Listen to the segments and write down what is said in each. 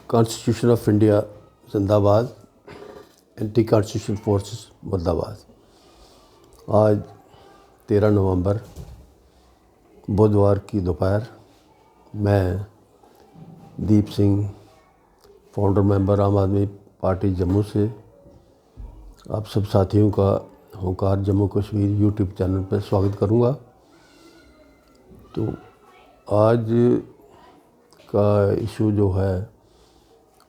Constitution of India زندہ باد، anti constitution forces مرد آباد۔ آج 13 نومبر بدھوار کی دوپہر میں دیپ سنگھ، فاؤنڈر ممبر عام آدمی پارٹی جموں سے آپ سب ساتھیوں کا ہنکار جموں کشمیر یوٹیوب چینل پہ سواگت کروں گا۔ تو آج کا ایشو جو ہے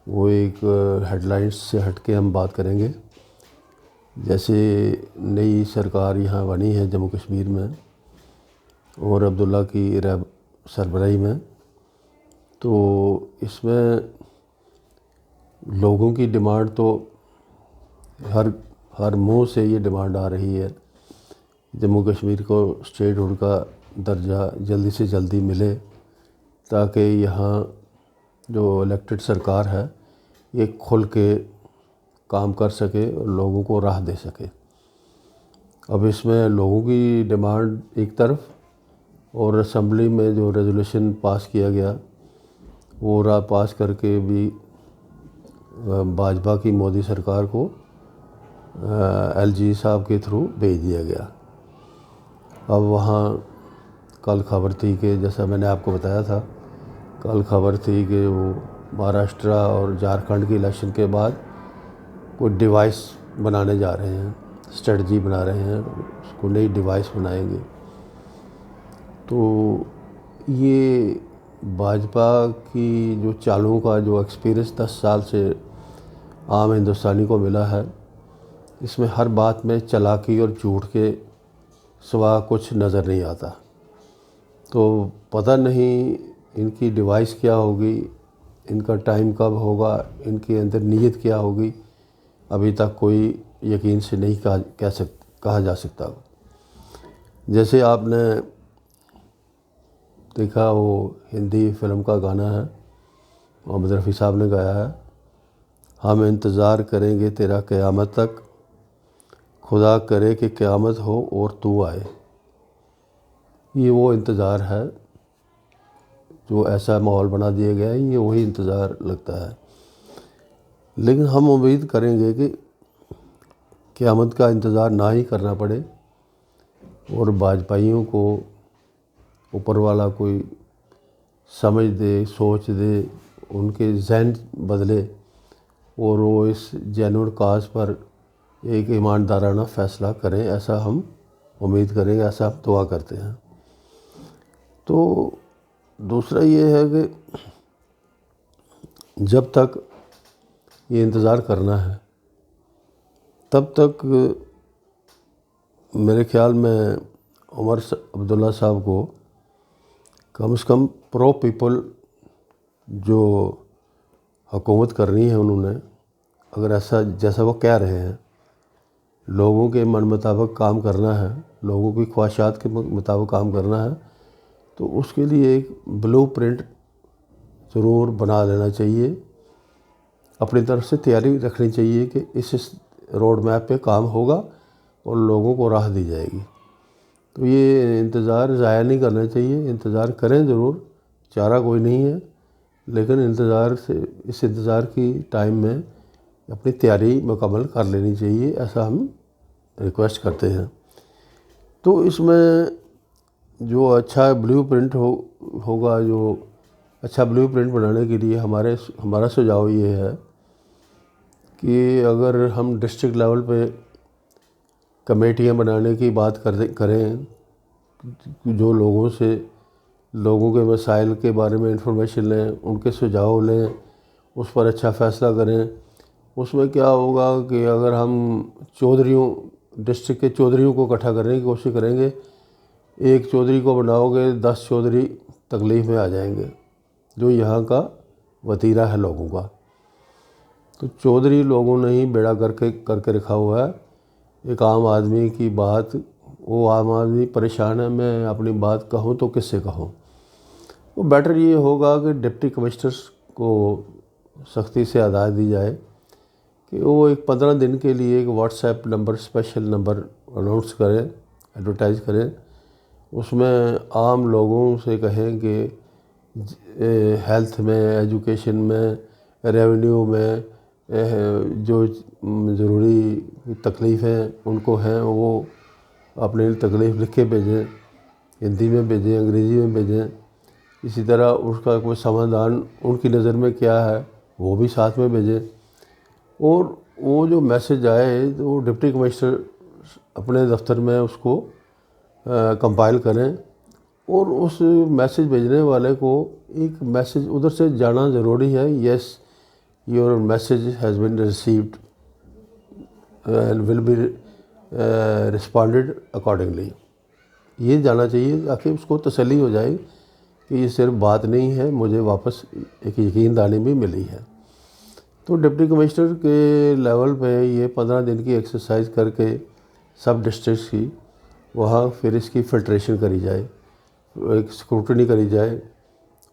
وہ ایک ہیڈ لائنز سے ہٹ کے ہم بات کریں گے۔ جیسے نئی سرکار یہاں بنی ہے جموں کشمیر میں اور عبداللہ کی سربراہی میں، تو اس میں لوگوں کی ڈیمانڈ تو ہر منہ سے یہ ڈیمانڈ آ رہی ہے جموں کشمیر کو اسٹیٹ ہوڈ کا درجہ جلدی سے جلدی ملے، تاکہ یہاں جو الیکٹڈ سرکار ہے یہ کھل کے کام کر سکے اور لوگوں کو راہ دے سکے۔ اب اس میں لوگوں کی ڈیمانڈ ایک طرف، اور اسمبلی میں جو ریزولوشن پاس کیا گیا وہ پاس کر کے بھی بھاجپا کی مودی سرکار کو ایل جی صاحب کے تھرو بھیج دیا گیا۔ اب وہاں کل خبر تھی کہ جیسا میں نے آپ کو بتایا تھا، کل خبر تھی کہ وہ مہاراشٹرا اور جھارکھنڈ کی الیکشن کے بعد کوئی ڈیوائس بنانے جا رہے ہیں، اسٹریٹجی بنا رہے ہیں، اس کو نئی ڈیوائس بنائیں گے۔ تو یہ بھاجپا کی جو چالوں کا جو ایکسپیرئنس 10 سال سے عام ہندوستانی کو ملا ہے، اس میں ہر بات میں چالاکی اور جھوٹ کے سوا کچھ نظر نہیں آتا۔ تو پتہ نہیں ان کی ڈیوائس کیا ہوگی، ان کا ٹائم کب ہوگا، ان کے اندر نیت کیا ہوگی، ابھی تک کوئی یقین سے نہیں کہا جا سکتا۔ جیسے آپ نے دیکھا وہ ہندی فلم کا گانا ہے، محمد رفیع صاحب نے گایا ہے، ہم انتظار کریں گے تیرا قیامت تک، خدا کرے کہ قیامت ہو اور تو آئے۔ یہ وہ انتظار ہے جو ایسا ماحول بنا دیا گیا ہے، یہ وہی انتظار لگتا ہے۔ لیکن ہم امید کریں گے کہ قیامت کا انتظار نہ ہی کرنا پڑے، اور بھاجپائیوں کو اوپر والا کوئی سمجھ دے، سوچ دے، ان کے ذہن بدلے، اور وہ اس جینوئن کاز پر ایک ایماندارانہ فیصلہ کریں، ایسا ہم امید کریں گے، ایسا ہم دعا کرتے ہیں۔ تو دوسرا یہ ہے کہ جب تک یہ انتظار کرنا ہے تب تک میرے خیال میں عمر عبداللہ صاحب کو کم سے کم پرو پیپل جو حکومت کرنی ہے انہوں نے، اگر ایسا جیسا وہ کہہ رہے ہیں لوگوں کے من مطابق کام کرنا ہے، لوگوں کی خواہشات کے مطابق کام کرنا ہے، تو اس کے لیے ایک بلو پرنٹ ضرور بنا لینا چاہیے، اپنی طرف سے تیاری رکھنی چاہیے کہ اس روڈ میپ پہ کام ہوگا اور لوگوں کو راہ دی جائے گی۔ تو یہ انتظار ضائع نہیں کرنا چاہیے، انتظار کریں ضرور، چارہ کوئی نہیں ہے، لیکن اس انتظار کی ٹائم میں اپنی تیاری مکمل کر لینی چاہیے، ایسا ہم ریکویسٹ کرتے ہیں۔ تو اس میں جو اچھا بلیو پرنٹ ہوگا، جو اچھا بلیو پرنٹ بنانے کے لیے ہمارا سجھاؤ یہ ہے کہ اگر ہم ڈسٹرکٹ لیول پہ کمیٹیاں بنانے کی بات کریں، جو لوگوں کے مسائل کے بارے میں انفارمیشن لیں، ان کے سجھاؤ لیں، اس پر اچھا فیصلہ کریں، اس میں کیا ہوگا کہ اگر ہم ڈسٹرکٹ کے چودھریوں کو اکٹھا کرنے کی کوشش کریں گے، ایک چودھری کو بناؤ گے 10 چودھری تکلیف میں آ جائیں گے، جو یہاں کا وتیرہ ہے لوگوں کا۔ تو چودھری لوگوں نے ہی بیڑا کر کے رکھا ہوا ہے۔ ایک عام آدمی کی بات، وہ عام آدمی پریشان ہے، میں اپنی بات کہوں تو کس سے کہوں؟ وہ بیٹر یہ ہوگا کہ ڈپٹی کمشنرز کو سختی سے ہدایت دی جائے کہ وہ ایک 15 دن کے لیے ایک what's app number, special number announce کریں، ایڈورٹائز کریں، اس میں عام لوگوں سے کہیں کہ ہیلتھ میں، ایجوکیشن میں، ریونیو میں جو ضروری تکلیفیں ان کو ہیں وہ اپنے تکلیف لکھ کے بھیجیں، ہندی میں بھیجیں، انگریزی میں بھیجیں۔ اسی طرح اس کا کوئی سمادھان ان کی نظر میں کیا ہے وہ بھی ساتھ میں بھیجیں، اور وہ جو میسج آئے تو وہ ڈپٹی کمشنر اپنے دفتر میں اس کو کمپائل کریں، اور اس میسج بھیجنے والے کو ایک میسج ادھر سے جانا ضروری ہے، yes your message has been received and will be responded accordingly, یہ جانا چاہیے تاکہ اس کو تسلی ہو جائے کہ یہ صرف بات نہیں ہے، مجھے واپس ایک یقین دہانی بھی ملی ہے۔ تو ڈپٹی کمشنر کے لیول پہ یہ 15 دن کی ایکسرسائز کر کے سب ڈسٹرکٹس کی وہاں پھر اس کی فلٹریشن کری جائے، ایک اسکروٹنی کری جائے،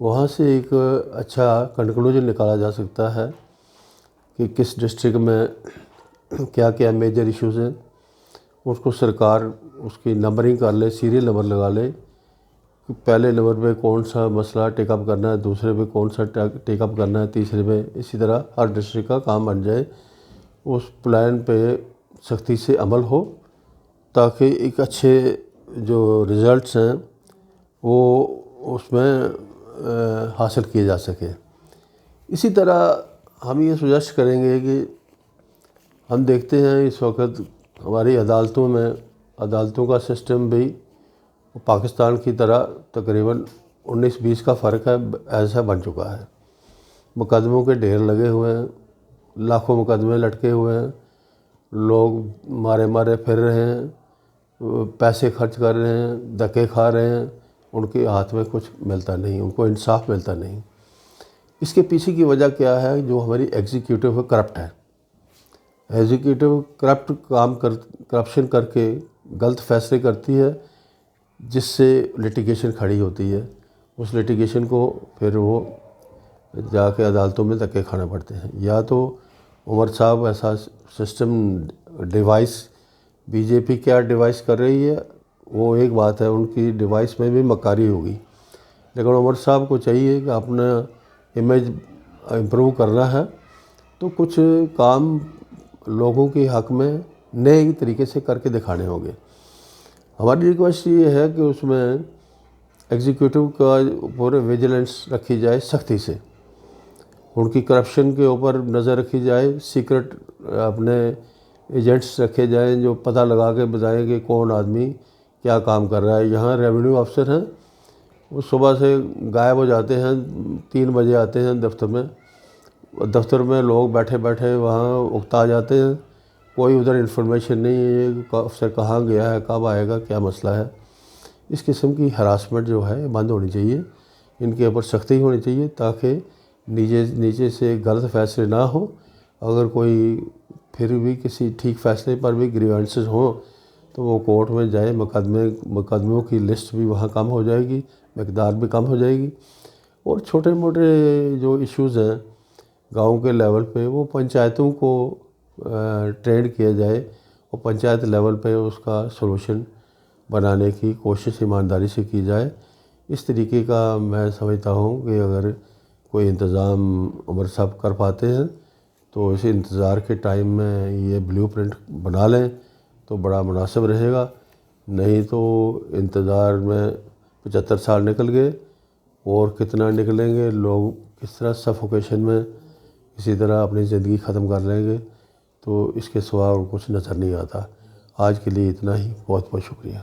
وہاں سے ایک اچھا کنکلوژن نکالا جا سکتا ہے کہ کس ڈسٹرکٹ میں کیا کیا میجر ایشوز ہیں۔ اس کو سرکار اس کی نمبرنگ کر لے، سیریل نمبر لگا لے کہ پہلے نمبر پہ کون سا مسئلہ ٹیک اپ کرنا ہے، دوسرے پہ کون سا ٹیک اپ کرنا ہے، تیسرے پہ، اسی طرح ہر ڈسٹرکٹ کا کام بن جائے، اس پلان پہ سختی سے عمل ہو تاکہ ایک اچھے جو ریزلٹس ہیں وہ اس میں حاصل کیے جا سکے۔ اسی طرح ہم یہ سجیسٹ کریں گے کہ ہم دیکھتے ہیں اس وقت ہماری عدالتوں کا سسٹم بھی پاکستان کی طرح تقریباً 19-20 کا فرق ہے، ایسا بن چکا ہے۔ مقدموں کے ڈھیر لگے ہوئے ہیں، لاکھوں مقدمے لٹکے ہوئے ہیں، لوگ مارے پھر رہے ہیں، پیسے خرچ کر رہے ہیں، دھکے کھا رہے ہیں، ان کے ہاتھ میں کچھ ملتا نہیں، ان کو انصاف ملتا نہیں۔ اس کے پیچھے کی وجہ کیا ہے؟ جو ہماری ایگزیکیوٹیو کرپٹ ہے، ایگزیکیوٹیو کرپشن کر کے غلط فیصلے کرتی ہے، جس سے لٹیگیشن کھڑی ہوتی ہے، اس لٹیگیشن کو پھر وہ جا کے عدالتوں میں دھکے کھانا پڑتے ہیں۔ یا تو عمر صاحب ایسا سسٹم ڈیوائس، بی جے پی کیا ڈیوائس کر رہی ہے وہ ایک بات ہے، ان کی ڈیوائس میں بھی مکاری ہوگی، لیکن عمر صاحب کو چاہیے کہ اپنا امیج امپروو کرنا ہے تو کچھ کام لوگوں کے حق میں نئے طریقے سے کر کے دکھانے ہوں گے۔ ہماری ریکویسٹ یہ ہے کہ اس میں ایگزیکیوٹیو کا پورے ویجیلنس رکھی جائے، سختی سے ان کی کرپشن کے اوپر نظر رکھی جائے، سیکرٹ اپنے ایجنٹس رکھے جائیں جو پتہ لگا کے بتائیں کہ کون آدمی کیا کام کر رہا ہے۔ یہاں ریونیو افسر ہیں، وہ صبح سے غائب ہو جاتے ہیں، 3 بجے آتے ہیں دفتر میں لوگ بیٹھے بیٹھے وہاں اکتا جاتے ہیں، کوئی ادھر انفارمیشن نہیں ہے کہ افسر کہاں گیا ہے، کب آئے گا، کیا مسئلہ ہے۔ اس قسم کی ہراسمنٹ جو ہے بند ہونی چاہیے، ان کے اوپر سختی ہونی چاہیے تاکہ نیچے سے غلط فیصلے نہ ہوں۔ اگر کوئی پھر بھی کسی ٹھیک فیصلے پر بھی گریوانسز ہوں تو وہ کورٹ میں جائے، مقدموں کی لسٹ بھی وہاں کم ہو جائے گی، مقدار بھی کم ہو جائے گی، اور چھوٹے موٹے جو ایشوز ہیں گاؤں کے لیول پہ وہ پنچایتوں کو ٹرینڈ کیا جائے اور پنچایت لیول پہ اس کا سولوشن بنانے کی کوشش ایمانداری سے کی جائے۔ اس طریقے کا میں سمجھتا ہوں کہ اگر کوئی انتظام عمر صاحب کر پاتے ہیں تو اس انتظار کے ٹائم میں یہ بلیو پرنٹ بنا لیں تو بڑا مناسب رہے گا، نہیں تو انتظار میں 75 سال نکل گئے اور کتنا نکلیں گے، لوگ کس طرح سفوکیشن میں اسی طرح اپنی زندگی ختم کر لیں گے، تو اس کے سوا کچھ نظر نہیں آتا۔ آج کے لیے اتنا ہی، بہت بہت شکریہ۔